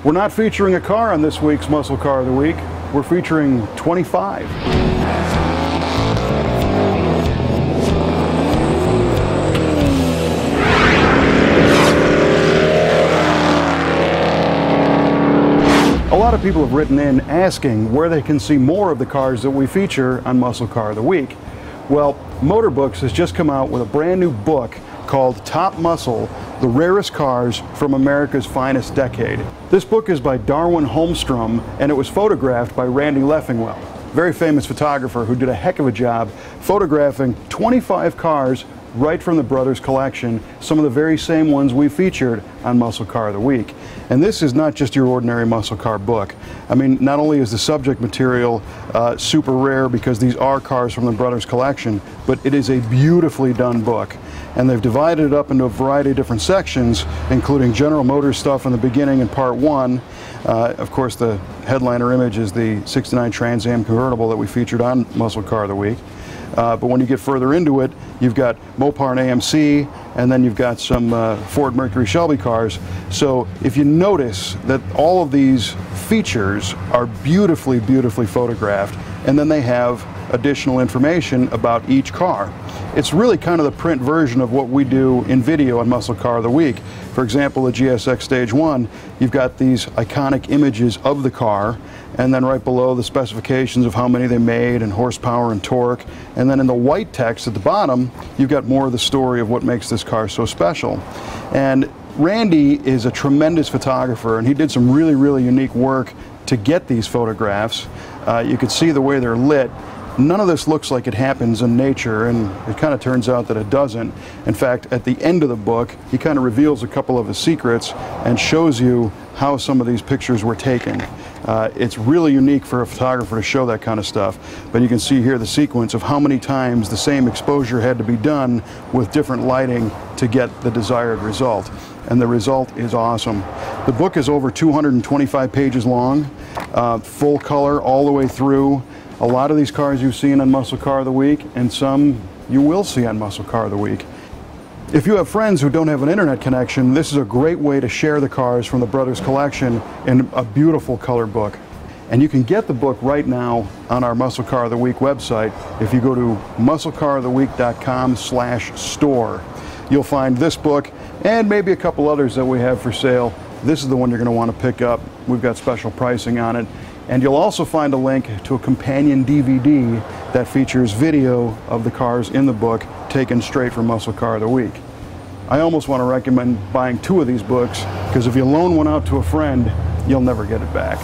We're not featuring a car on this week's Muscle Car of the Week. We're featuring 25. A lot of people have written in asking where they can see more of the cars that we feature on Muscle Car of the Week. Well, Motorbooks has just come out with a brand new book called Top Muscle, the Rarest Cars from America's Finest Decade. This book is by Darwin Holmstrom, and it was photographed by Randy Leffingwell, very famous photographer who did a heck of a job photographing 25 cars right from the brothers' collection, some of the very same ones we featured on Muscle Car of the Week. And this is not just your ordinary muscle car book. I mean, not only is the subject material super rare because these are cars from the brothers' collection, but it is a beautifully done book. And they've divided it up into a variety of different sections, including General Motors stuff in the beginning in part 1. Of course, the headliner image is the '69 Trans Am convertible that we featured on Muscle Car of the Week. But when you get further into it, you've got Mopar and AMC, and then you've got some Ford Mercury Shelby cars. So if you notice that all of these features are beautifully, beautifully photographed, and then they have additional information about each car. It's really kind of the print version of what we do in video on Muscle Car of the Week. For example, the GSX Stage 1, you've got these iconic images of the car, and then right below the specifications of how many they made and horsepower and torque. And then in the white text at the bottom, you've got more of the story of what makes this car so special. And Randy is a tremendous photographer, and he did some really, really unique work to get these photographs. You can see the way they're lit. None of this looks like it happens in nature, and it kind of turns out that it doesn't. In fact, at the end of the book, he kind of reveals a couple of his secrets and shows you how some of these pictures were taken. It's really unique for a photographer to show that kind of stuff, but you can see here the sequence of how many times the same exposure had to be done with different lighting to get the desired result. And the result is awesome. The book is over 225 pages long, full color all the way through. A lot of these cars you've seen on Muscle Car of the Week, and some you will see on Muscle Car of the Week. If you have friends who don't have an internet connection, this is a great way to share the cars from the brothers' collection in a beautiful color book. And you can get the book right now on our Muscle Car of the Week website. If you go to musclecaroftheweek.com/store, you'll find this book and maybe a couple others that we have for sale. This is the one you're going to want to pick up. We've got special pricing on it. And you'll also find a link to a companion DVD that features video of the cars in the book taken straight from Muscle Car of the Week. I almost want to recommend buying 2 of these books, because if you loan one out to a friend, you'll never get it back.